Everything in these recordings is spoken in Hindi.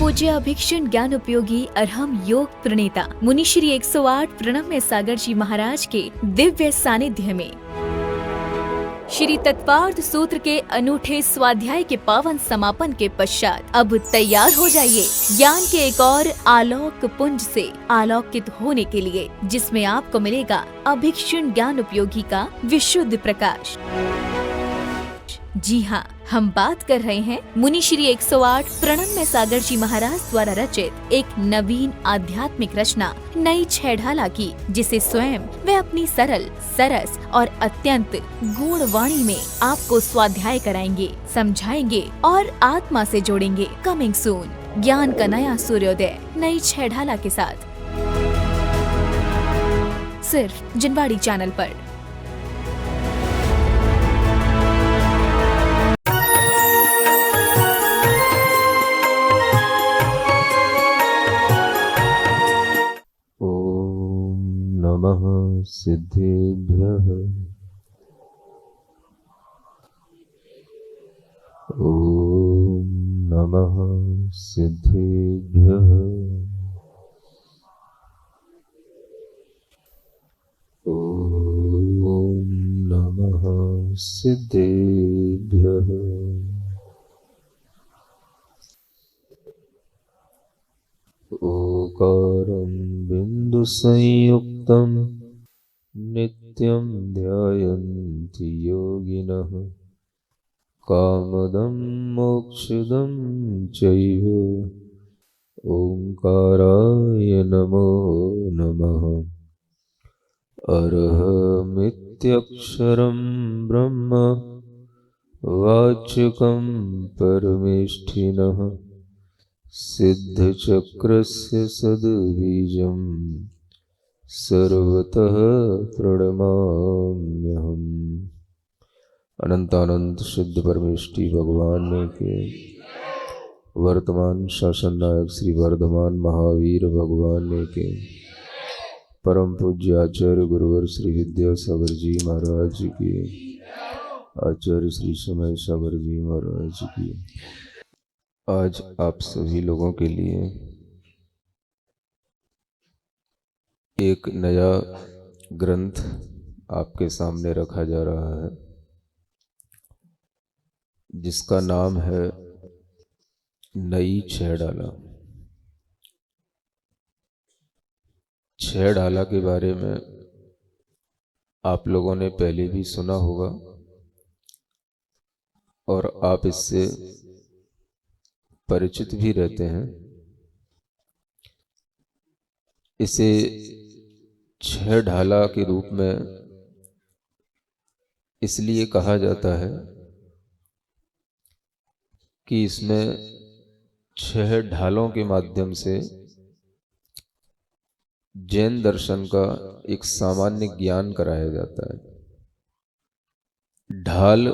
पूज्य अभिक्षण ज्ञान उपयोगी अरहम योग प्रणेता मुनि श्री 108 प्रणम्य सागर जी महाराज के दिव्य सानिध्य में श्री तत्वार्थ सूत्र के अनूठे स्वाध्याय के पावन समापन के पश्चात अब तैयार हो जाइए ज्ञान के एक और आलोक पुंज से आलोकित होने के लिए, जिसमें आपको मिलेगा अभिक्षण ज्ञान उपयोगी का विशुद्ध प्रकाश। जी हाँ, हम बात कर रहे हैं मुनि श्री 108 प्रणम्य सागर जी महाराज द्वारा रचित एक नवीन आध्यात्मिक रचना नई छेढ़ाला की, जिसे स्वयं वे अपनी सरल, सरस और अत्यंत गूढ़ वाणी में आपको स्वाध्याय कराएंगे, समझाएंगे और आत्मा से जोड़ेंगे। कमिंग सून, ज्ञान का नया सूर्योदय नई छेढ़ाला के साथ, सिर्फ जिनवाड़ी चैनल पर। नमः सिद्धेभ्यः। ॐ नमः सिद्धेभ्यः। ॐ नमः सिद्धेभ्यः। ओकारं बिन्दुसंयुक्तं नित्यं ध्यायन्ति योगिनः कामदं मोक्षदं चैव ओंकाराय नमो नमः। अरहमित्यक्षरं ब्रह्म वाचकं परमेष्ठिनः सिद्धचक्रस्य सद्बीजं सर्वतः प्रणमाम्यहम्। अनंतानंत सिद्ध परमेष्ठी भगवान के वर्तमान शासन नायक श्री वर्धमान महावीर भगवान के परम पूज्य आचार्य गुरुवर श्री विद्यासागर जी महाराज की, आचार्य श्री समय सागर जी महाराज की। आज आप सभी लोगों के लिए एक नया ग्रंथ आपके सामने रखा जा रहा है, जिसका नाम है नई छेढ़ाला। छेढ़ाला के बारे में आप लोगों ने पहले भी सुना होगा और आप इससे परिचित भी रहते हैं। इसे छेढ़ाला के रूप में इसलिए कहा जाता है कि इसमें 6 ढालों के माध्यम से जैन दर्शन का एक सामान्य ज्ञान कराया जाता है। ढाल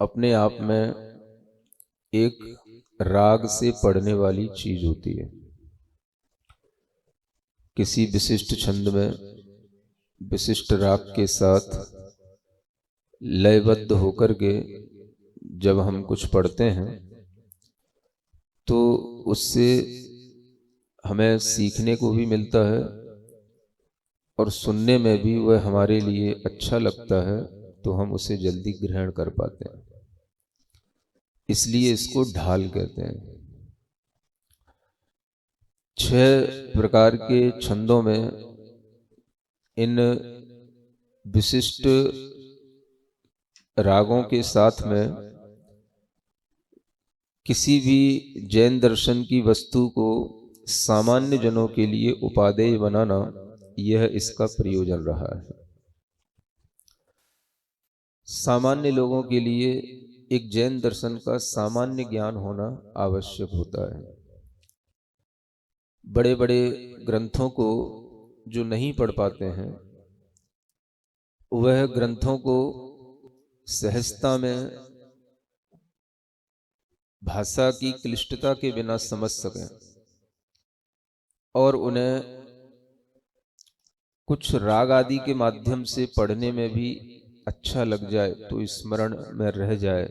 अपने आप में एक राग से पढ़ने वाली चीज होती है। किसी विशिष्ट छंद में विशिष्ट राग के साथ लयबद्ध होकर के जब हम कुछ पढ़ते हैं तो उससे हमें सीखने को भी मिलता है और सुनने में भी वह हमारे लिए अच्छा लगता है, तो हम उसे जल्दी ग्रहण कर पाते हैं। इसलिए इसको ढाल कहते हैं। 6 प्रकार के छंदों में इन विशिष्ट रागों के साथ में किसी भी जैन दर्शन की वस्तु को सामान्य जनों के लिए उपादेय बनाना, यह इसका प्रयोजन रहा है। सामान्य लोगों के लिए एक जैन दर्शन का सामान्य ज्ञान होना आवश्यक होता है। बड़े बड़े ग्रंथों को जो नहीं पढ़ पाते हैं, वह ग्रंथों को सहजता में भाषा की क्लिष्टता के बिना समझ सकें और उन्हें कुछ राग आदि के माध्यम से पढ़ने में भी अच्छा लग जाए, तो स्मरण में रह जाए,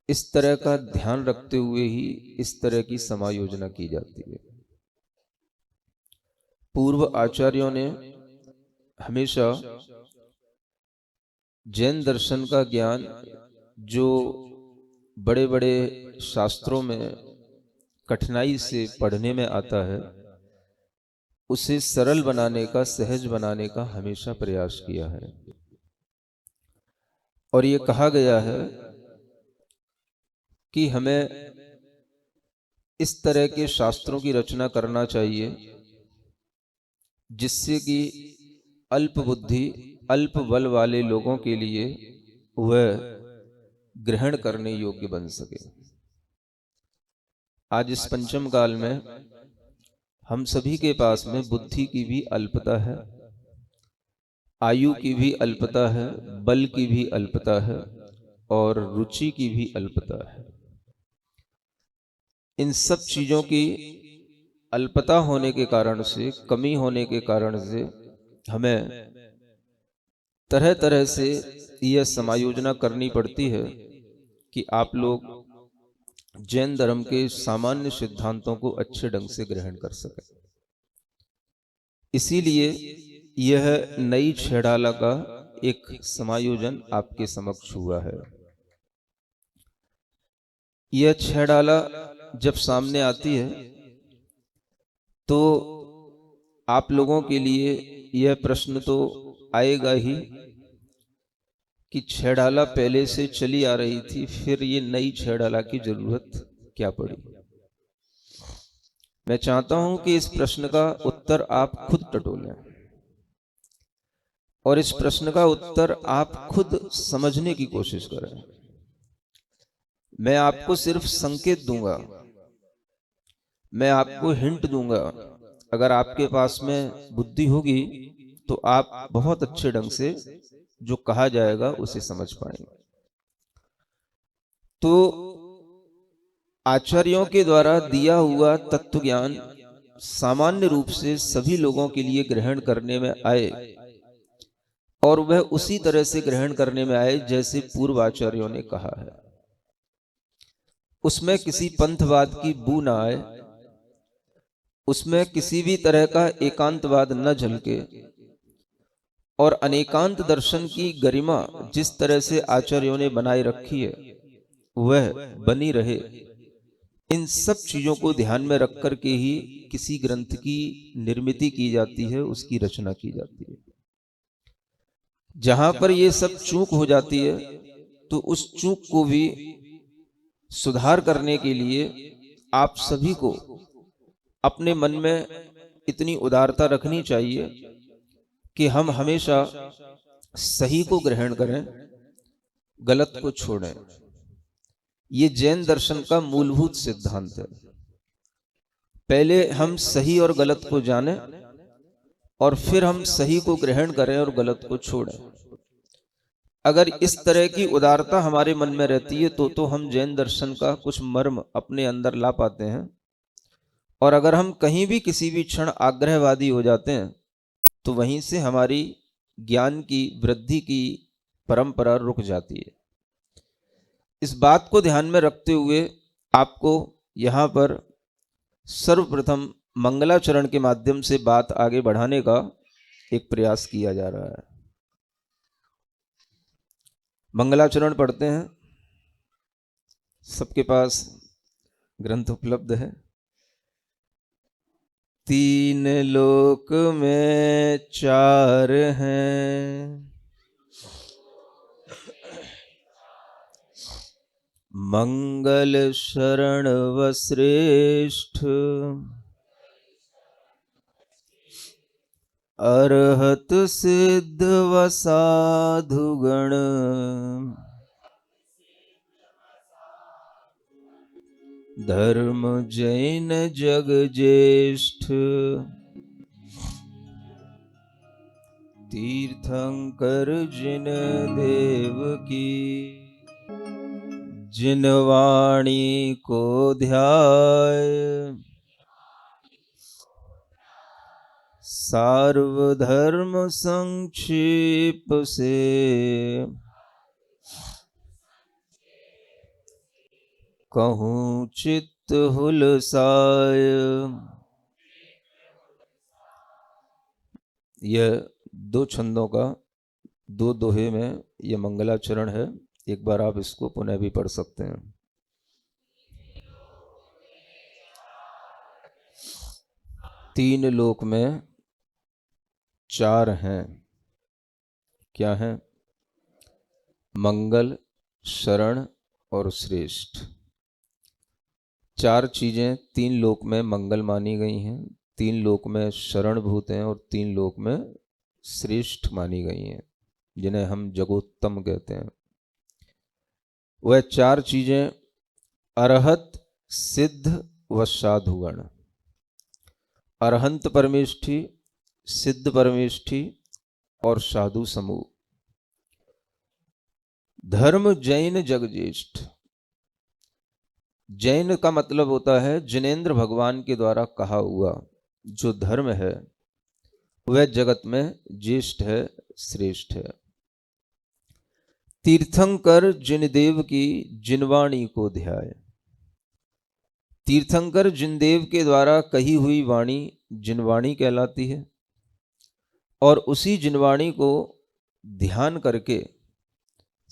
इस तरह का ध्यान रखते हुए ही इस तरह की समायोजना की जाती है। पूर्व आचार्यों ने हमेशा जैन दर्शन का ज्ञान जो बड़े बड़े शास्त्रों में कठिनाई से पढ़ने में आता है, उसे सरल बनाने का, सहज बनाने का हमेशा प्रयास किया है। और ये कहा गया है कि हमें इस तरह के शास्त्रों की रचना करना चाहिए जिससे कि अल्प बुद्धि, अल्प बल वाले लोगों के लिए वह ग्रहण करने योग्य बन सके। आज इस पंचम काल में हम सभी के पास में बुद्धि की भी अल्पता है, आयु की भी अल्पता है, बल की भी अल्पता है और रुचि की भी अल्पता है। इन सब चीजों की अल्पता होने के कारण से, कमी होने के कारण से हमें तरह तरह से यह समायोजना करनी पड़ती है कि आप लोग जैन धर्म के सामान्य सिद्धांतों को अच्छे ढंग से ग्रहण कर सकें। इसीलिए यह नई छेड़ाला का एक समायोजन आपके समक्ष हुआ है। यह छेड़ाला जब सामने आती है तो आप लोगों के लिए यह प्रश्न तो आएगा ही कि छेड़ाला पहले से चली आ रही थी, फिर ये नई छेड़ाला की जरूरत क्या पड़ी। मैं चाहता हूं कि इस प्रश्न का उत्तर आप खुद टटोलें और इस प्रश्न का उत्तर आप खुद समझने की कोशिश करें। मैं आपको सिर्फ संकेत दूंगा, मैं आपको हिंट दूंगा। अगर आपके पास में बुद्धि होगी तो आप बहुत अच्छे ढंग से जो कहा जाएगा उसे समझ पाएंगे। तो आचार्यों के द्वारा दिया हुआ तत्व ज्ञान सामान्य रूप से सभी लोगों के लिए ग्रहण करने में आए और वह उसी तरह से ग्रहण करने में आए जैसे पूर्व आचार्यों ने कहा है। उसमें किसी पंथवाद की बू ना आए, उसमें किसी भी तरह का एकांतवाद न झलके और अनेकांत दर्शन की गरिमा जिस तरह से आचार्यों ने बनाए रखी है वह बनी रहे। इन सब चीजों को ध्यान में रख कर के ही किसी ग्रंथ की निर्मित की जाती है, उसकी रचना की जाती है। जहां पर ये सब चूक हो जाती है तो उस चूक को भी सुधार करने के लिए आप सभी को अपने मन में इतनी उदारता रखनी चाहिए कि हम हमेशा सही को ग्रहण करें, गलत को छोड़ें। ये जैन दर्शन का मूलभूत सिद्धांत है। पहले हम सही और गलत को जानें और फिर हम सही को ग्रहण करें और गलत को छोड़ें। अगर इस तरह की उदारता हमारे मन में रहती है तो हम जैन दर्शन का कुछ मर्म अपने अंदर ला पाते हैं। और अगर हम कहीं भी किसी भी क्षण आग्रहवादी हो जाते हैं तो वहीं से हमारी ज्ञान की वृद्धि की परंपरा रुक जाती है। इस बात को ध्यान में रखते हुए आपको यहाँ पर सर्वप्रथम मंगलाचरण के माध्यम से बात आगे बढ़ाने का एक प्रयास किया जा रहा है। मंगलाचरण पढ़ते हैं, सबके पास ग्रंथ उपलब्ध है। तीन लोक में चार हैं, मंगल शरण व श्रेष्ठ, अरहत सिद्ध व साधुगण, धर्म जैन जग ज्येष्ठ, तीर्थंकर जिन देव की, जिन वाणी को ध्याय, सार्वधर्म संक्षेप से, कहूँ चित्त हुलसाय। यह 2 छंदों का 2 दोहे में यह मंगलाचरण है। एक बार आप इसको पुनः भी पढ़ सकते हैं। तीन लोक में 4 हैं। क्या हैं? मंगल, शरण और श्रेष्ठ। 4 चीजें 3 लोक में मंगल मानी गई हैं, 3 लोक में शरणभूत हैं और 3 लोक में श्रेष्ठ मानी गई हैं, जिन्हें हम जगोत्तम कहते हैं। वह 4 चीजें अरहत, सिद्ध व साधुगण। अरहंत परमेष्ठी, सिद्ध परमेष्ठी और साधु समूह। धर्म जैन जगज्येष्ठ। जैन का मतलब होता है जिनेंद्र भगवान के द्वारा कहा हुआ जो धर्म है वह जगत में ज्येष्ठ है, श्रेष्ठ है। तीर्थंकर जिनदेव की जिनवाणी को ध्याय। तीर्थंकर जिनदेव के द्वारा कही हुई वाणी जिनवाणी कहलाती है और उसी जिनवाणी को ध्यान करके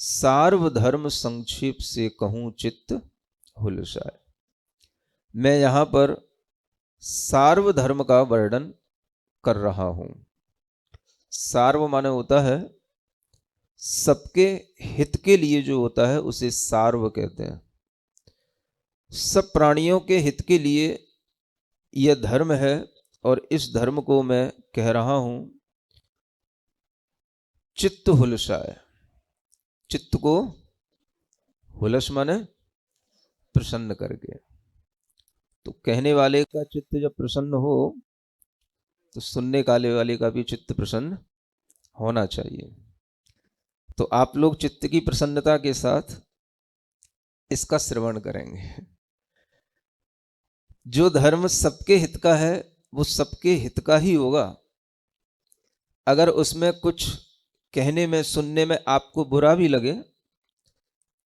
सार्वधर्म संक्षेप से कहूं चित्त हुलसाए। मैं यहां पर सार्वधर्म का वर्णन कर रहा हूं। सार्व माने होता है सबके हित के लिए, जो होता है उसे सार्व कहते हैं। सब प्राणियों के हित के लिए यह धर्म है और इस धर्म को मैं कह रहा हूं चित्त हुलसाए। चित्त को हुलस माने प्रसन्न करके। तो कहने वाले का चित्त जब प्रसन्न हो तो सुनने वाले का भी चित्त प्रसन्न होना चाहिए। तो आप लोग चित्त की प्रसन्नता के साथ इसका श्रवण करेंगे। जो धर्म सबके हित का है वो सबके हित का ही होगा। अगर उसमें कुछ कहने में सुनने में आपको बुरा भी लगे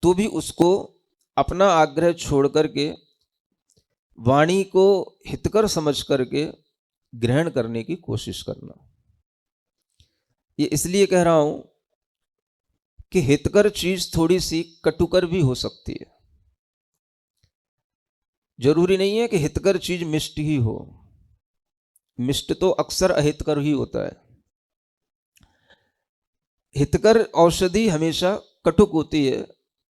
तो भी उसको अपना आग्रह छोड़ करके वाणी को हितकर समझ करके ग्रहण करने की कोशिश करना। ये इसलिए कह रहा हूं कि हितकर चीज थोड़ी सी कटुकर भी हो सकती है। जरूरी नहीं है कि हितकर चीज मिष्ट ही हो। मिष्ट तो अक्सर अहितकर ही होता है। हितकर औषधि हमेशा कटुक होती है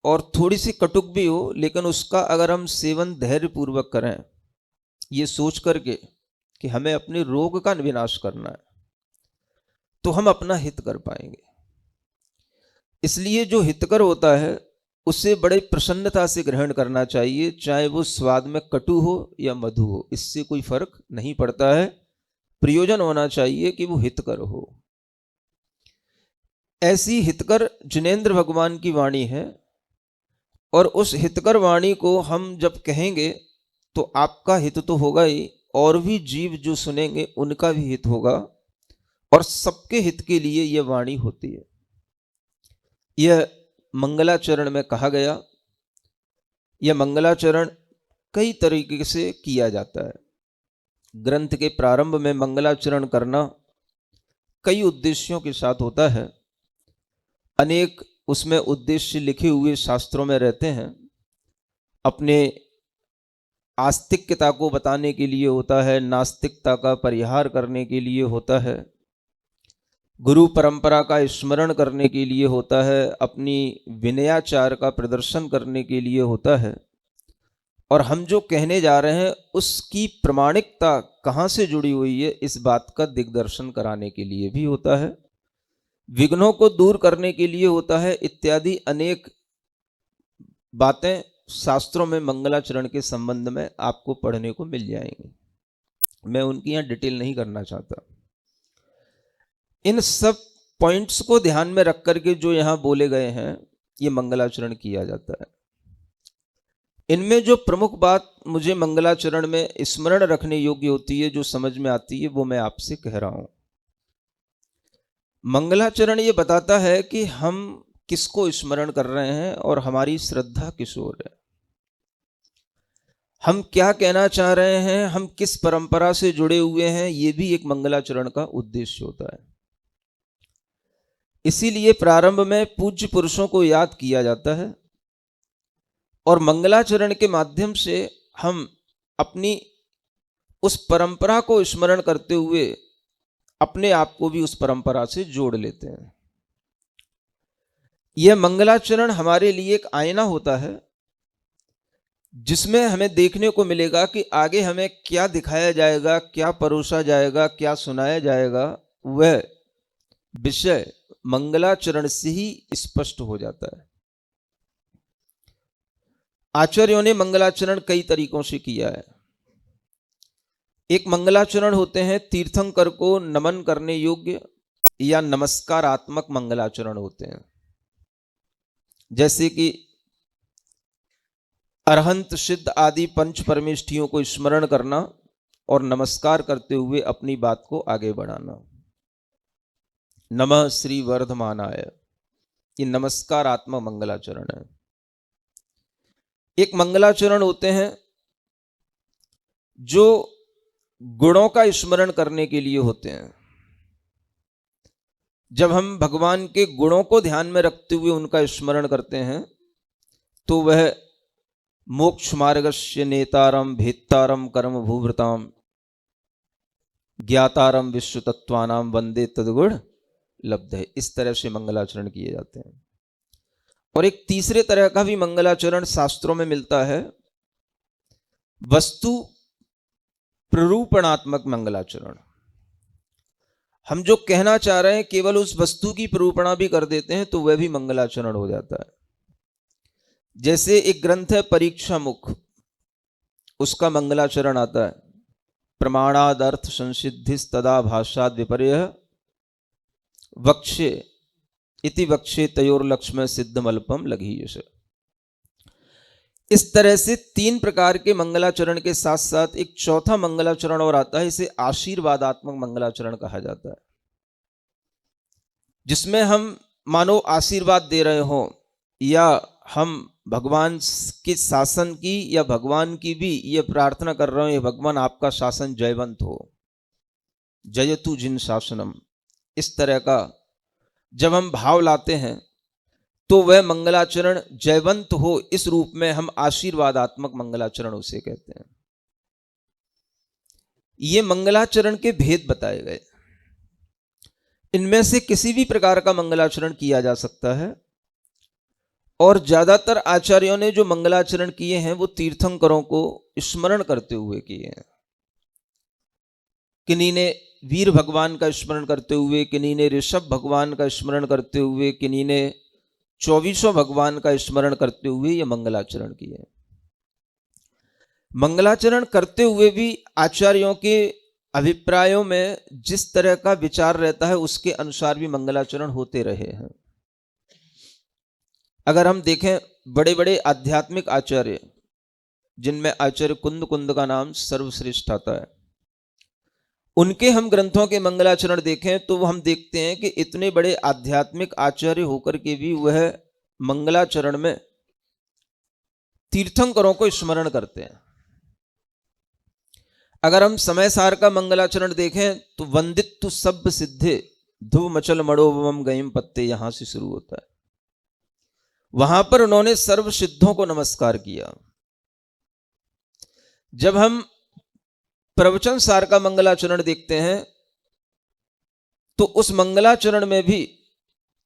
और थोड़ी सी कटुक भी हो, लेकिन उसका अगर हम सेवन धैर्य पूर्वक करें, ये सोच करके कि हमें अपने रोग का विनाश करना है, तो हम अपना हित कर पाएंगे। इसलिए जो हितकर होता है उसे बड़े प्रसन्नता से ग्रहण करना चाहिए, चाहे वो स्वाद में कटु हो या मधु हो, इससे कोई फर्क नहीं पड़ता है। प्रयोजन होना चाहिए कि वो हितकर हो। ऐसी हितकर जिनेंद्र भगवान की वाणी है और उस हितकर वाणी को हम जब कहेंगे तो आपका हित तो होगा ही, और भी जीव जो सुनेंगे उनका भी हित होगा और सबके हित के लिए यह वाणी होती है। यह मंगलाचरण में कहा गया। यह मंगलाचरण कई तरीके से किया जाता है। ग्रंथ के प्रारंभ में मंगलाचरण करना कई उद्देश्यों के साथ होता है। अनेक उसमें उद्देश्य लिखे हुए शास्त्रों में रहते हैं। अपने आस्तिकता को बताने के लिए होता है, नास्तिकता का परिहार करने के लिए होता है, गुरु परंपरा का स्मरण करने के लिए होता है, अपनी विनयाचार का प्रदर्शन करने के लिए होता है, और हम जो कहने जा रहे हैं उसकी प्रमाणिकता कहाँ से जुड़ी हुई है इस बात का दिग्दर्शन कराने के लिए भी होता है, विघ्नों को दूर करने के लिए होता है, इत्यादि अनेक बातें शास्त्रों में मंगलाचरण के संबंध में आपको पढ़ने को मिल जाएंगी। मैं उनकी यहाँ डिटेल नहीं करना चाहता। इन सब पॉइंट्स को ध्यान में रख करके जो यहाँ बोले गए हैं ये मंगलाचरण किया जाता है। इनमें जो प्रमुख बात मुझे मंगलाचरण में स्मरण रखने योग्य होती है, जो समझ में आती है, वो मैं आपसे कह रहा हूं। मंगलाचरण ये बताता है कि हम किसको स्मरण कर रहे हैं और हमारी श्रद्धा किस ओर है। हम क्या कहना चाह रहे हैं, हम किस परंपरा से जुड़े हुए हैं, ये भी एक मंगलाचरण का उद्देश्य होता है। इसीलिए प्रारंभ में पूज्य पुरुषों को याद किया जाता है और मंगलाचरण के माध्यम से हम अपनी उस परंपरा को स्मरण करते हुए अपने आप को भी उस परंपरा से जोड़ लेते हैं। यह मंगलाचरण हमारे लिए एक आईना होता है जिसमें हमें देखने को मिलेगा कि आगे हमें क्या दिखाया जाएगा, क्या परोसा जाएगा, क्या सुनाया जाएगा, वह विषय मंगलाचरण से ही स्पष्ट हो जाता है। आचार्यों ने मंगलाचरण कई तरीकों से किया है। एक मंगलाचरण होते हैं तीर्थंकर को नमन करने योग्य या नमस्कारात्मक मंगलाचरण होते हैं, जैसे कि अरहंत सिद्ध आदि पंच परमेष्ठियों को स्मरण करना और नमस्कार करते हुए अपनी बात को आगे बढ़ाना। नमः श्री वर्धमानाय, ये नमस्कारात्मक मंगलाचरण है। एक मंगलाचरण होते हैं जो गुणों का स्मरण करने के लिए होते हैं। जब हम भगवान के गुणों को ध्यान में रखते हुए उनका स्मरण करते हैं तो वह मोक्ष मार्गस्य नेतारम भेत्तारम कर्म भूभृताम ज्ञातारम विश्व तत्वानाम वंदे तद्गुण लब्ध है। इस तरह से मंगलाचरण किए जाते हैं। और एक तीसरे तरह का भी मंगलाचरण शास्त्रों में मिलता है, वस्तु प्ररूपणात्मक मंगलाचरण। हम जो कहना चाह रहे हैं केवल उस वस्तु की प्ररूपणा भी कर देते हैं तो वह भी मंगलाचरण हो जाता है। जैसे एक ग्रंथ है परीक्षा मुख, उसका मंगलाचरण आता है, प्रमाणाद अर्थ संसिद्धिस तदा भाषाद विपर्य वक्षे इति वक्षे तयोर्लक्ष्म सिद्धमल्पम लघीयश। इस तरह से तीन प्रकार के मंगलाचरण के साथ साथ एक चौथा मंगलाचरण और आता है, इसे आशीर्वादात्मक मंगलाचरण कहा जाता है, जिसमें हम मानो आशीर्वाद दे रहे हो या हम भगवान के शासन की या भगवान की भी ये प्रार्थना कर रहे हो, भगवान आपका शासन जयवंत हो, जयतु जिन शासनम। इस तरह का जब हम भाव लाते हैं तो वह मंगलाचरण जयवंत हो, इस रूप में हम आशीर्वादात्मक मंगलाचरण उसे कहते हैं। ये मंगलाचरण के भेद बताए गए। इनमें से किसी भी प्रकार का मंगलाचरण किया जा सकता है और ज्यादातर आचार्यों ने जो मंगलाचरण किए हैं वो तीर्थंकरों को स्मरण करते हुए किए हैं। किन्हीं ने वीर भगवान का स्मरण करते हुए, किन्हीं ने ऋषभ भगवान का स्मरण करते हुए, किन्हीं ने 24 भगवान का स्मरण करते हुए ये मंगलाचरण किए। मंगलाचरण करते हुए भी आचार्यों के अभिप्रायों में जिस तरह का विचार रहता है उसके अनुसार भी मंगलाचरण होते रहे हैं। अगर हम देखें बड़े बड़े आध्यात्मिक आचार्य, जिनमें आचार्य कुंद कुंद का नाम सर्वश्रेष्ठ आता है, उनके हम ग्रंथों के मंगलाचरण देखें तो हम देखते हैं कि इतने बड़े आध्यात्मिक आचार्य होकर के भी वह मंगलाचरण में तीर्थंकरों को स्मरण करते हैं। अगर हम समय सार का मंगलाचरण देखें तो वंदित्तु सब्ब सिद्धे ध्रुव मचल मड़ोवम गयम पत्ते, यहां से शुरू होता है। वहां पर उन्होंने सर्व सिद्धों को नमस्कार किया। जब हम प्रवचन सार का मंगलाचरण देखते हैं तो उस मंगलाचरण में भी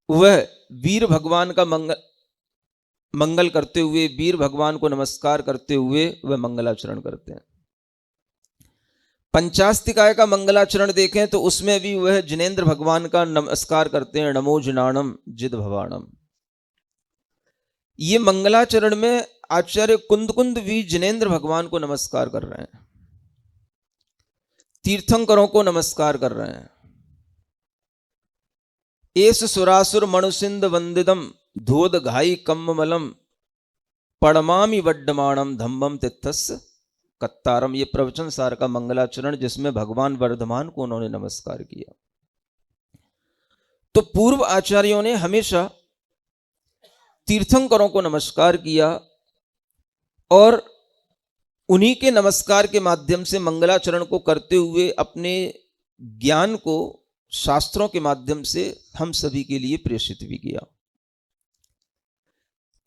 वह वीर भगवान का मंगल करते हुए, वीर भगवान को नमस्कार करते हुए वह मंगलाचरण करते हैं। पंचास्तिकाय का मंगलाचरण देखें तो उसमें भी वह जिनेंद्र भगवान का नमस्कार करते हैं, नमो जिनाणम जिद भवाणम। ये मंगलाचरण में आचार्य कुंद कुंद भी जिनेंद्र भगवान को नमस्कार कर रहे हैं, तीर्थंकरों को नमस्कार कर रहे हैं। एस सुरासुर मणुसिंद वंदिदम धोद घाई कम्मलम पड़मामी वड्डमाणम धम्मम तिथस कत्तारम। ये प्रवचन सार का मंगलाचरण जिसमें भगवान वर्धमान को उन्होंने नमस्कार किया। तो पूर्व आचार्यों ने हमेशा तीर्थंकरों को नमस्कार किया और उन्हीं के नमस्कार के माध्यम से मंगलाचरण को करते हुए अपने ज्ञान को शास्त्रों के माध्यम से हम सभी के लिए प्रेषित भी किया।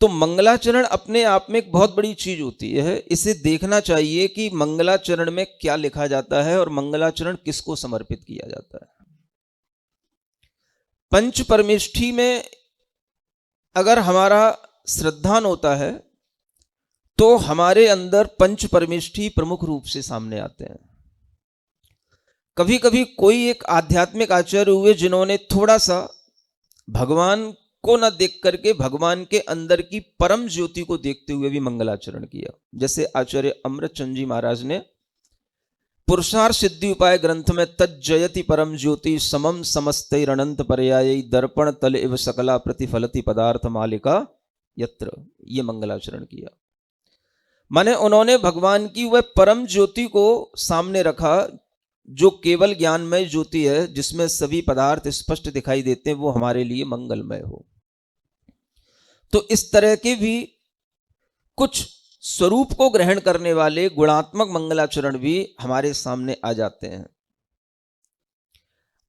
तो मंगलाचरण अपने आप में एक बहुत बड़ी चीज होती है। इसे देखना चाहिए कि मंगलाचरण में क्या लिखा जाता है और मंगलाचरण किसको समर्पित किया जाता है। पंच परमेष्ठी में अगर हमारा श्रद्धान होता है तो हमारे अंदर पंच परमेष्ठी प्रमुख रूप से सामने आते हैं। कभी कभी कोई एक आध्यात्मिक आचार्य हुए जिन्होंने थोड़ा सा भगवान को न देख करके भगवान के अंदर की परम ज्योति को देखते हुए भी मंगलाचरण किया। जैसे आचार्य अमृतचंद जी महाराज ने पुरुषार्थ सिद्धि उपाय ग्रंथ में तज्जयति परम ज्योति समम समस्तैरनंत पर्याय दर्पण तल इव सकला प्रतिफलति पदार्थ मालिका यत्र, ये मंगलाचरण किया। माने उन्होंने भगवान की वह परम ज्योति को सामने रखा जो केवल ज्ञानमय ज्योति है, जिसमें सभी पदार्थ स्पष्ट दिखाई देते हैं, वो हमारे लिए मंगलमय हो। तो इस तरह के भी कुछ स्वरूप को ग्रहण करने वाले गुणात्मक मंगलाचरण भी हमारे सामने आ जाते हैं।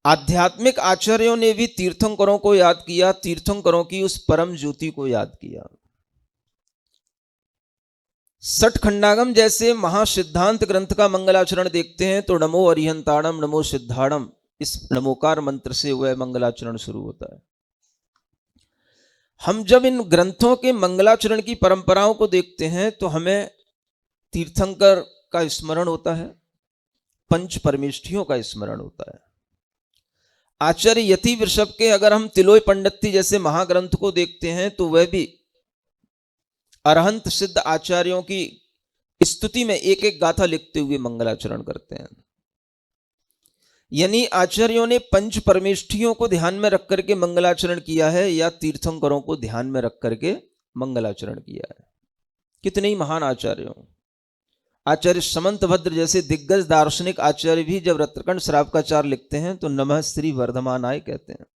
आध्यात्मिक आचार्यों ने भी तीर्थंकरों को याद किया, तीर्थंकरों की उस परम ज्योति को याद किया। सठ खंडागम जैसे महासिद्धांत ग्रंथ का मंगलाचरण देखते हैं तो नमो अरिहंताणम नमो सिद्धाणम, इस नमोकार मंत्र से वह मंगलाचरण शुरू होता है। हम जब इन ग्रंथों के मंगलाचरण की परंपराओं को देखते हैं तो हमें तीर्थंकर का स्मरण होता है, पंच परमेष्ठियों का स्मरण होता है। आचार्य यति वृषभ के अगर हम तिलोय पंडिती जैसे महाग्रंथ को देखते हैं तो वह भी अरहंत सिद्ध आचार्यों की स्तुति में एक एक गाथा लिखते हुए मंगलाचरण करते हैं। यानी आचार्यों ने पंच परमेष्ठियों को ध्यान में रख करके मंगलाचरण किया है या तीर्थंकरों को ध्यान में रख करके मंगलाचरण किया है। कितने ही महान आचार्य हों, आचार्य समंतभद्र जैसे दिग्गज दार्शनिक आचार्य भी जब रत्नकंड श्रावकाचार लिखते हैं तो नमः श्री वर्धमानाय कहते हैं।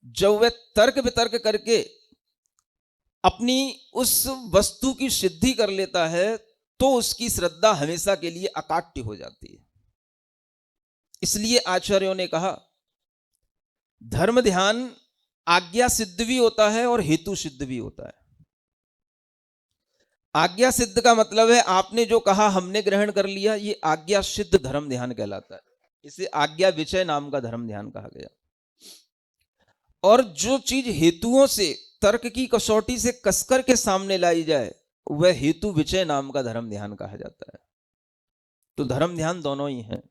जब वे तर्क वितर्क करके अपनी उस वस्तु की सिद्धि कर लेता है तो उसकी श्रद्धा हमेशा के लिए अकाट्य हो जाती है। इसलिए आचार्यों ने कहा धर्म ध्यान आज्ञा सिद्ध भी होता है और हेतु सिद्ध भी होता है। आज्ञा सिद्ध का मतलब है आपने जो कहा हमने ग्रहण कर लिया, ये आज्ञा सिद्ध धर्म ध्यान कहलाता है। इसे आज्ञा विचय नाम का धर्म ध्यान कहा गया। और जो चीज हेतुओं से तर्क की कसौटी से कसकर के सामने लाई जाए वह हेतु विचय नाम का धर्म ध्यान कहा जाता है। तो धर्म ध्यान दोनों ही हैं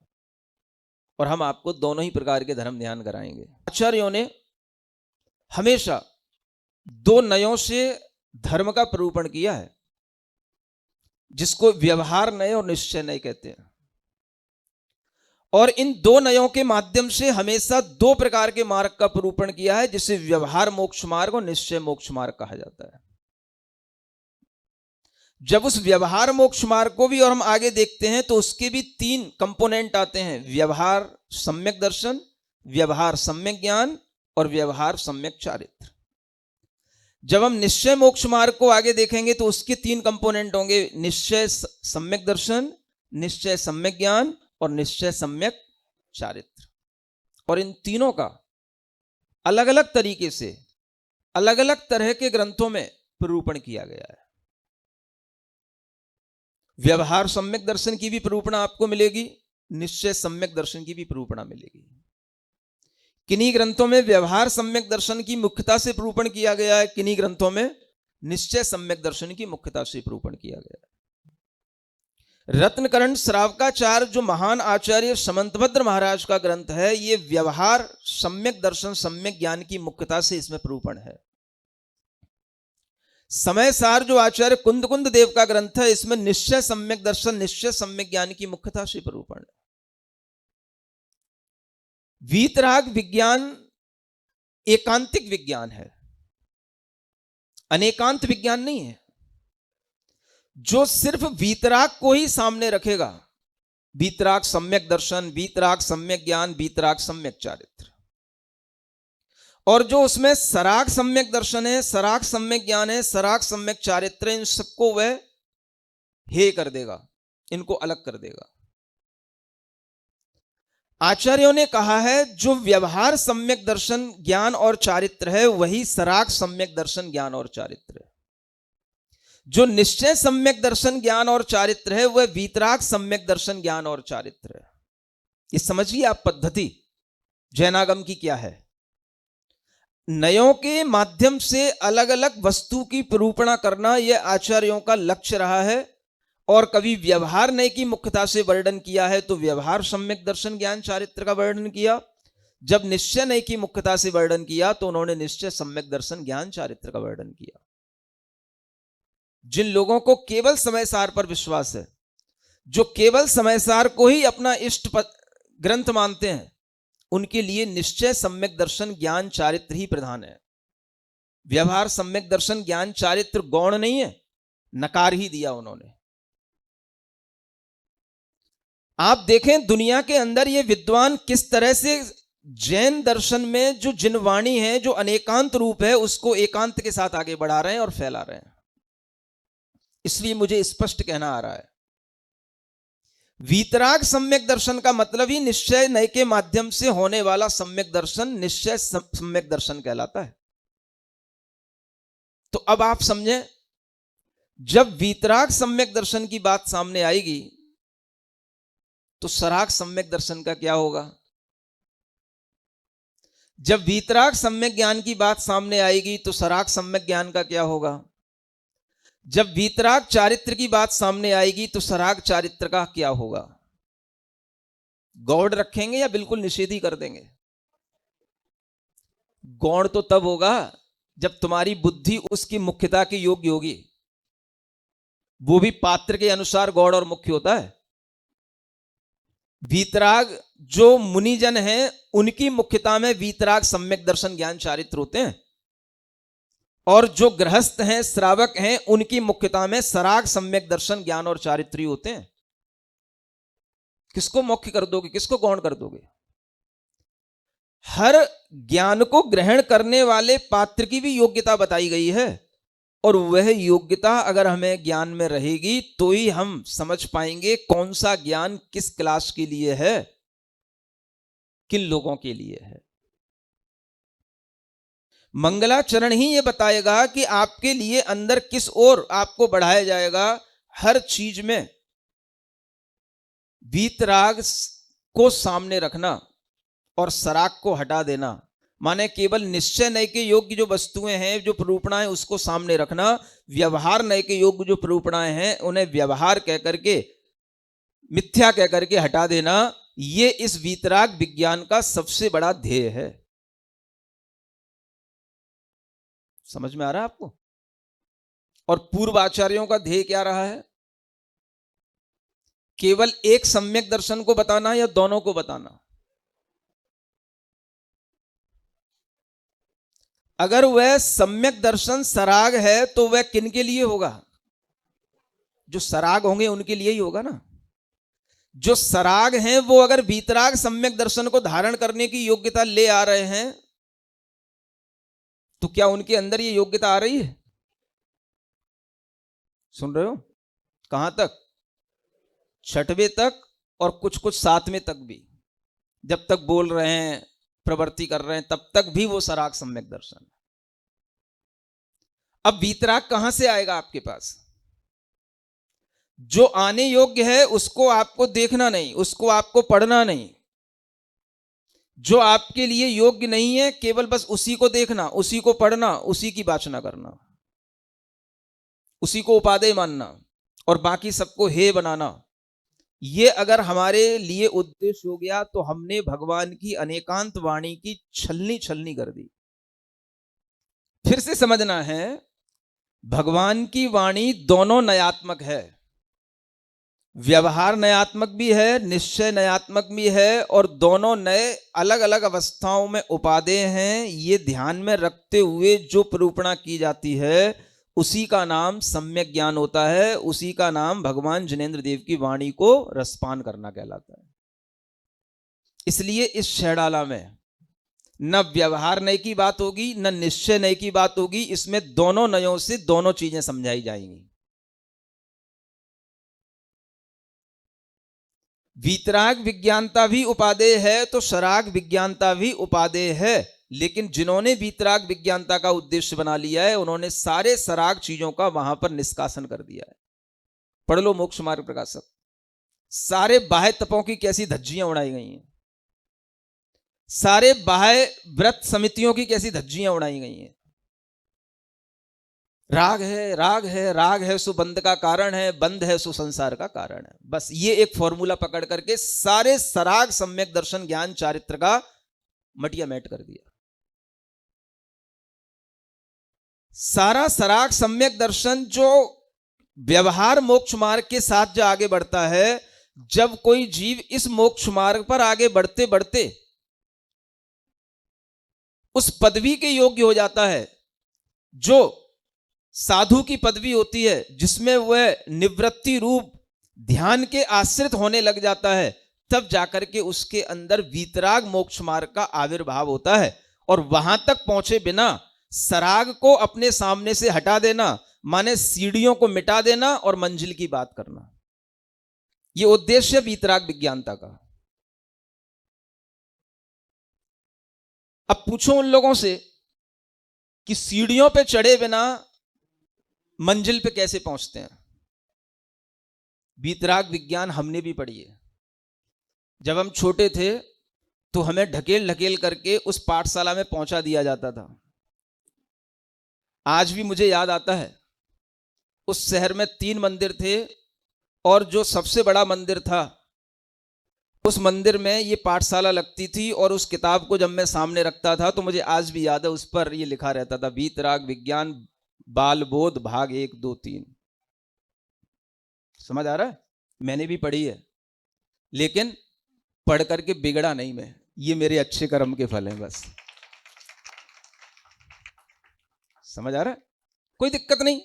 और हम आपको दोनों ही प्रकार के धर्म ध्यान कराएंगे। आचार्यों ने हमेशा दो नयों से धर्म का प्ररूपण किया है, जिसको व्यवहार नय और निश्चय नय कहते हैं। और इन दो नयों के माध्यम से हमेशा दो प्रकार के मार्ग का प्ररूपण किया है, जिसे व्यवहार मोक्ष मार्ग और निश्चय मोक्ष मार्ग कहा जाता है। जब उस व्यवहार मोक्ष मार्ग को भी और हम आगे देखते हैं तो उसके भी तीन कंपोनेंट आते हैं, व्यवहार सम्यक दर्शन, व्यवहार सम्यक ज्ञान और व्यवहार सम्यक चारित्र। जब हम निश्चय मोक्ष मार्ग को आगे देखेंगे तो उसके तीन कंपोनेंट होंगे, निश्चय सम्यक दर्शन, निश्चय सम्यक ज्ञान और निश्चय सम्यक चारित्र। और इन तीनों का अलग अलग तरीके से अलग अलग तरह के ग्रंथों में प्ररूपण किया गया है। व्यवहार सम्यक दर्शन की भी प्ररूपणा आपको मिलेगी, निश्चय सम्यक दर्शन की भी प्ररूपणा मिलेगी। किन्हीं ग्रंथों में व्यवहार सम्यक दर्शन की मुख्यता से प्ररूपण किया गया है, किन्हीं ग्रंथों में निश्चय सम्यक दर्शन की मुख्यता से प्ररूपण किया गया है। रत्नकरण श्रावकाचार जो महान आचार्य समंतभद्र महाराज का ग्रंथ है, ये व्यवहार सम्यक दर्शन सम्यक ज्ञान की मुख्यता से इसमें प्ररूपण है। समय सार जो आचार्य कुंद देव का ग्रंथ है, इसमें निश्चय सम्यक दर्शन निश्चय सम्यक ज्ञान की मुख्यता से प्ररूपण है। वीतराग विज्ञान एकांतिक विज्ञान है, अनेकांत विज्ञान नहीं है। जो सिर्फ वीतराग को ही सामने रखेगा, वीतराग सम्यक दर्शन, वीतराग सम्यक ज्ञान, वीतराग सम्यक चारित्र, और जो उसमें सराग सम्यक दर्शन है, सराग सम्यक ज्ञान है, सराग सम्यक चारित्र, इन सबको वह हे कर देगा, इनको अलग कर देगा। आचार्यों ने कहा है जो व्यवहार सम्यक दर्शन ज्ञान और चारित्र है वही सराग सम्यक दर्शन ज्ञान और चारित्र है। जो निश्चय सम्यक दर्शन ज्ञान और चारित्र है वह वीतराग सम्यक दर्शन ज्ञान और चारित्र है। ये समझिए आप पद्धति जैनागम की क्या है। नयों के माध्यम से अलग अलग वस्तु की निरूपणा करना यह आचार्यों का लक्ष्य रहा है। और कभी व्यवहार नय की मुख्यता से वर्णन किया है तो व्यवहार सम्यक दर्शन ज्ञान चारित्र का वर्णन किया। जब निश्चय नय की मुख्यता से वर्णन किया तो उन्होंने निश्चय सम्यक दर्शन ज्ञान चारित्र का वर्णन किया। जिन लोगों को केवल समय सार पर विश्वास है, जो केवल समय सार को ही अपना इष्ट ग्रंथ मानते हैं, उनके लिए निश्चय सम्यक दर्शन ज्ञान चारित्र ही प्रधान है। व्यवहार सम्यक दर्शन ज्ञान चारित्र गौण नहीं है, नकार ही दिया उन्होंने। आप देखें दुनिया के अंदर ये विद्वान किस तरह से जैन दर्शन में जो जिनवाणी है, जो अनेकांत रूप है, उसको एकांत के साथ आगे बढ़ा रहे हैं और फैला रहे हैं। इसलिए मुझे स्पष्ट कहना आ रहा है, वीतराग सम्यक दर्शन का मतलब ही निश्चय नय के माध्यम से होने वाला सम्यक दर्शन निश्चय सम्यक दर्शन कहलाता है। तो अब आप समझें, जब वीतराग सम्यक दर्शन की बात सामने आएगी तो सराग सम्यक दर्शन का क्या होगा। जब वीतराग सम्यक ज्ञान की बात सामने आएगी तो सराग सम्यक ज्ञान का क्या होगा। जब वीतराग चारित्र की बात सामने आएगी तो सराग चारित्र का क्या होगा। गौड़ रखेंगे या बिल्कुल निषेध ही कर देंगे। गौड़ तो तब होगा जब तुम्हारी बुद्धि उसकी मुख्यता के योग्य होगी। वो भी पात्र के अनुसार गौड़ और मुख्य होता है। वीतराग जो मुनिजन हैं उनकी मुख्यता में वीतराग सम्यक दर्शन ज्ञान चारित्र होते हैं, और जो गृहस्थ हैं श्रावक हैं उनकी मुख्यता में सराग सम्यक दर्शन ज्ञान और चारित्र ही होते हैं। किसको मुख्य कर दोगे, किसको गौण कर दोगे। हर ज्ञान को ग्रहण करने वाले पात्र की भी योग्यता बताई गई है, और वह योग्यता अगर हमें ज्ञान में रहेगी तो ही हम समझ पाएंगे कौन सा ज्ञान किस क्लास के लिए है, किन लोगों के लिए है। मंगलाचरण ही यह बताएगा कि आपके लिए अंदर किस ओर आपको बढ़ाया जाएगा। हर चीज में वीतराग को सामने रखना और सराग को हटा देना, माने केवल निश्चय नय के योग्य जो वस्तुएं हैं, जो प्ररूपणाएं, उसको सामने रखना। व्यवहार नय के योग्य जो प्ररूपणाएं हैं उन्हें व्यवहार कह करके, मिथ्या कह करके हटा देना। ये इस वीतराग विज्ञान का सबसे बड़ा ध्येय है। समझ में आ रहा है आपको। और पूर्व आचार्यों का ध्येय क्या रहा है, केवल एक सम्यक दर्शन को बताना या दोनों को बताना। अगर वह सम्यक दर्शन सराग है तो वह किन के लिए होगा, जो सराग होंगे उनके लिए ही होगा ना। जो सराग हैं वो अगर वीतराग सम्यक दर्शन को धारण करने की योग्यता ले आ रहे हैं तो क्या उनके अंदर ये योग्यता आ रही है। सुन रहे हो, कहां तक, छठवें तक और कुछ कुछ सातवें तक भी। जब तक बोल रहे हैं, प्रवृत्ति कर रहे हैं, तब तक भी वो सराग सम्यक दर्शन। अब वीतराग कहां से आएगा आपके पास। जो आने योग्य है उसको आपको देखना नहीं, उसको आपको पढ़ना नहीं। जो आपके लिए योग्य नहीं है केवल बस उसी को देखना, उसी को पढ़ना, उसी की वाचना करना, उसी को उपादेय मानना और बाकी सबको हे बनाना। ये अगर हमारे लिए उद्देश्य हो गया तो हमने भगवान की अनेकांत वाणी की छलनी छलनी कर दी। फिर से समझना है, भगवान की वाणी दोनों नयात्मक है। व्यवहार नयात्मक भी है, निश्चय नयात्मक भी है, और दोनों नए अलग अलग अवस्थाओं में उपादेय हैं। ये ध्यान में रखते हुए जो प्ररूपणा की जाती है उसी का नाम सम्यक ज्ञान होता है, उसी का नाम भगवान जिनेंद्र देव की वाणी को रसपान करना कहलाता है। इसलिए इस शैडाला में न व्यवहार नय की बात होगी न निश्चय नय की बात होगी, इसमें दोनों नयों से दोनों चीजें समझाई जाएंगी। वीतराग विज्ञानता भी उपादेय है तो सराग विज्ञानता भी उपादेय है, लेकिन जिन्होंने वीतराग विज्ञानता का उद्देश्य बना लिया है उन्होंने सारे सराग चीजों का वहां पर निष्कासन कर दिया है। पढ़ लो मोक्ष मार्ग प्रकाशक, सारे बाह्य तपों की कैसी धज्जियां उड़ाई गई हैं, सारे बाह्य व्रत समितियों की कैसी धज्जियां उड़ाई गई हैं। राग है, राग है, राग है सो बंध का कारण है, बंध है सो संसार का कारण है। बस ये एक फॉर्मूला पकड़ करके सारे सराग सम्यक दर्शन ज्ञान चारित्र का मटिया मेट कर दिया। सारा सराग सम्यक दर्शन जो व्यवहार मोक्ष मार्ग के साथ जो आगे बढ़ता है, जब कोई जीव इस मोक्ष मार्ग पर आगे बढ़ते बढ़ते उस पदवी के योग्य हो जाता है जो साधु की पदवी होती है, जिसमें वह निवृत्ति रूप ध्यान के आश्रित होने लग जाता है, तब जाकर के उसके अंदर वीतराग मोक्ष मार्ग का आविर्भाव होता है। और वहां तक पहुंचे बिना सराग को अपने सामने से हटा देना माने सीढ़ियों को मिटा देना और मंजिल की बात करना, यह उद्देश्य वीतराग विज्ञानता का। अब पूछो उन लोगों से कि सीढ़ियों पे चढ़े बिना मंजिल पे कैसे पहुंचते हैं। वीतराग विज्ञान हमने भी पढ़ी है। जब हम छोटे थे तो हमें ढकेल ढकेल करके उस पाठशाला में पहुंचा दिया जाता था। आज भी मुझे याद आता है, उस शहर में 3 मंदिर थे और जो सबसे बड़ा मंदिर था उस मंदिर में ये पाठशाला लगती थी। और उस किताब को जब मैं सामने रखता था तो मुझे आज भी याद है, उस पर ये लिखा रहता था वीतराग विज्ञान बाल बोध भाग 1, 2, 3। समझ आ रहा है? मैंने भी पढ़ी है, लेकिन पढ़ करके बिगड़ा नहीं मैं, ये मेरे अच्छे कर्म के फल हैं बस। समझ आ रहा है? कोई दिक्कत नहीं,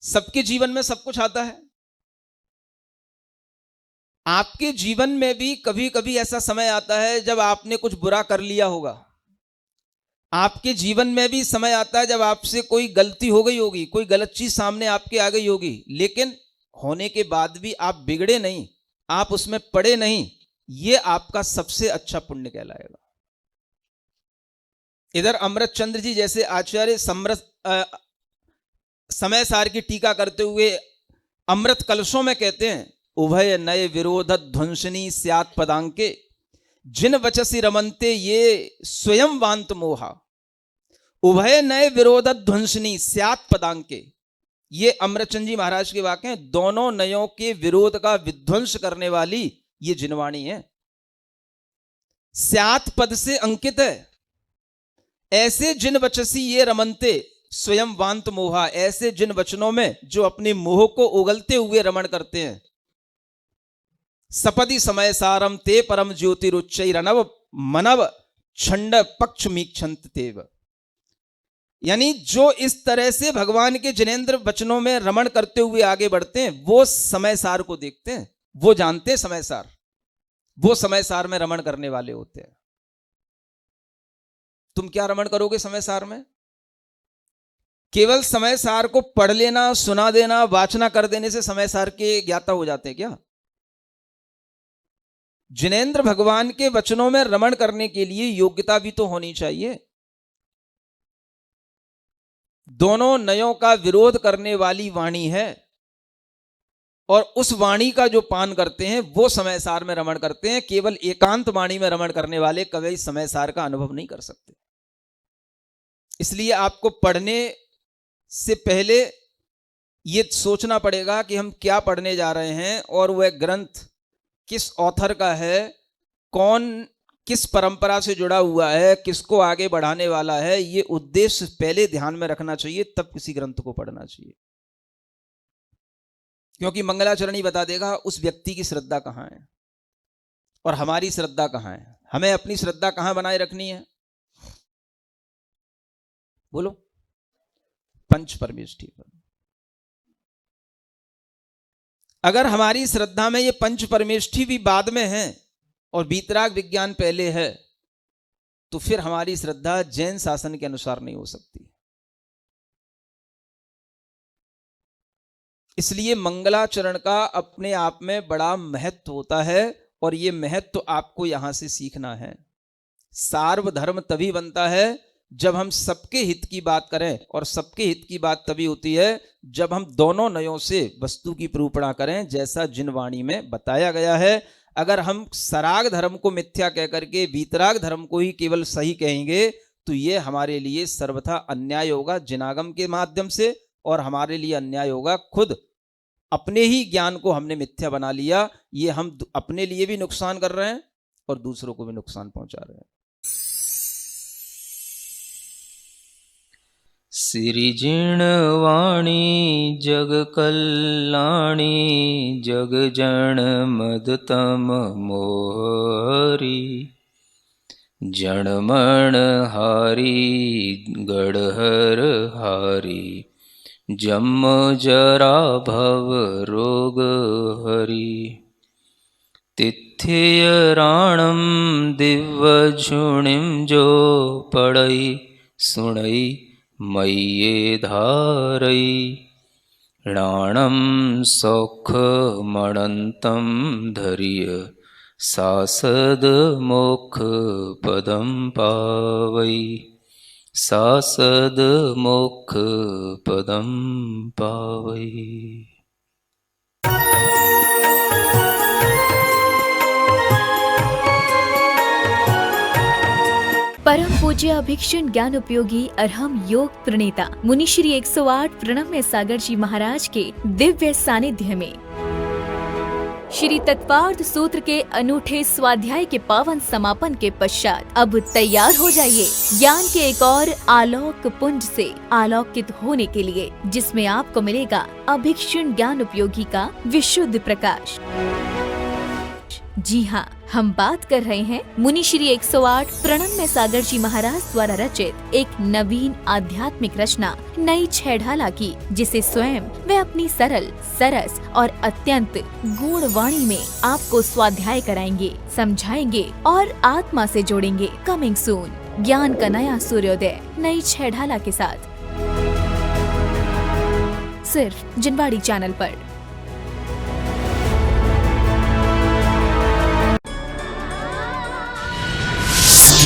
सबके जीवन में सब कुछ आता है। आपके जीवन में भी कभी कभी ऐसा समय आता है जब आपने कुछ बुरा कर लिया होगा। आपके जीवन में भी समय आता है जब आपसे कोई गलती हो गई होगी, कोई गलत चीज सामने आपके आ गई होगी, लेकिन होने के बाद भी आप बिगड़े नहीं, आप उसमें पड़े नहीं, ये आपका सबसे अच्छा पुण्य कहलाएगा। इधर अमृत चंद्र जी जैसे आचार्य समय सार की टीका करते हुए अमृत कलशों में कहते हैं, उभय नए विरोध ध्वंसनी स्यात् पदांके जिन वचसी रमनते ये स्वयं वांत मोहा। उभय नए विरोध ध्वंसनी स्यात् पदांके, ये अमृतचंद जी महाराज के वाक्य हैं। दोनों नयों के विरोध का विध्वंस करने वाली ये जिनवाणी है। स्यात् पद से अंकित है। ऐसे जिन वचसी ये रमनते स्वयं वांत मोहा, ऐसे जिन वचनों में जो अपने मोह को उगलते हुए रमण करते हैं। सपदि समय सारम ते परम ज्योतिरुच्चैरनव मनव छंड पक्ष मीक्षंत तेव। यानी जो इस तरह से भगवान के जिनेंद्र वचनों में रमण करते हुए आगे बढ़ते हैं, वो समय सार को देखते हैं, वो जानते हैं समय सार, वो समय सार में रमण करने वाले होते हैं। तुम क्या रमण करोगे समय सार में? केवल समय सार को पढ़ लेना, सुना देना, वाचना कर देने से समय सार के ज्ञाता हो जाते हैं क्या? जिनेंद्र भगवान के वचनों में रमण करने के लिए योग्यता भी तो होनी चाहिए। दोनों नयों का विरोध करने वाली वाणी है, और उस वाणी का जो पान करते हैं वो समय सार में रमण करते हैं। केवल एकांत वाणी में रमण करने वाले कभी समय सार का अनुभव नहीं कर सकते। इसलिए आपको पढ़ने से पहले ये सोचना पड़ेगा कि हम क्या पढ़ने जा रहे हैं, और वह ग्रंथ किस ऑथर का है, कौन किस परंपरा से जुड़ा हुआ है, किसको आगे बढ़ाने वाला है, ये उद्देश्य पहले ध्यान में रखना चाहिए, तब किसी ग्रंथ को पढ़ना चाहिए। क्योंकि मंगलाचरण ही बता देगा उस व्यक्ति की श्रद्धा कहां है और हमारी श्रद्धा कहां है। हमें अपनी श्रद्धा कहां बनाए रखनी है? बोलो, पंच परमेष्ठी पर। अगर हमारी श्रद्धा में ये पंच परमेष्ठी भी बाद में है और वीतराग विज्ञान पहले है, तो फिर हमारी श्रद्धा जैन शासन के अनुसार नहीं हो सकती। इसलिए मंगलाचरण का अपने आप में बड़ा महत्व होता है, और ये महत्व तो आपको यहां से सीखना है। सार्वधर्म तभी बनता है जब हम सबके हित की बात करें, और सबके हित की बात तभी होती है जब हम दोनों नयों से वस्तु की निरूपणा करें, जैसा जिन वाणी में बताया गया है। अगर हम सराग धर्म को मिथ्या कह करके वीतराग धर्म को ही केवल सही कहेंगे तो ये हमारे लिए सर्वथा अन्याय होगा जिनागम के माध्यम से, और हमारे लिए अन्याय होगा खुद अपने ही ज्ञान को हमने मिथ्या बना लिया। ये हम अपने लिए भी नुकसान कर रहे हैं और दूसरों को भी नुकसान पहुंचा रहे हैं। सिरिजिणवाणी जग कल्याणी जग जन मदतम मोहरी जनमण हारी गढ़हर हारी जम जरा भव रोग हरि तिथ्य राणम दिव्य झुणिम जो पड़ई सुणई मय्ये धारई राणम सौख मणंतम धर्य सासद मोक्ष पदम पावई सासद मोक्ष पदम पावई। परम पूज्य अभिक्षण ज्ञान उपयोगी अरहम योग प्रणेता मुनिश्री 108 प्रणम्य सागर जी महाराज के दिव्य सानिध्य में श्री तत्वार्थ सूत्र के अनूठे स्वाध्याय के पावन समापन के पश्चात अब तैयार हो जाइए ज्ञान के एक और आलोक पुंज से आलोकित होने के लिए, जिसमें आपको मिलेगा अभिक्षण ज्ञान उपयोगी का विशुद्ध प्रकाश। जी हाँ, हम बात कर रहे हैं मुनिश्री 108 प्रणम्य सागर जी महाराज द्वारा रचित एक नवीन आध्यात्मिक रचना नई छेढ़ाला की, जिसे स्वयं वे अपनी सरल सरस और अत्यंत गूढ़ वाणी में आपको स्वाध्याय कराएंगे, समझाएंगे और आत्मा से जोड़ेंगे। कमिंग सून, ज्ञान का नया सूर्योदय नई छेढ़ाला के साथ, सिर्फ जिनवाड़ी चैनल पर।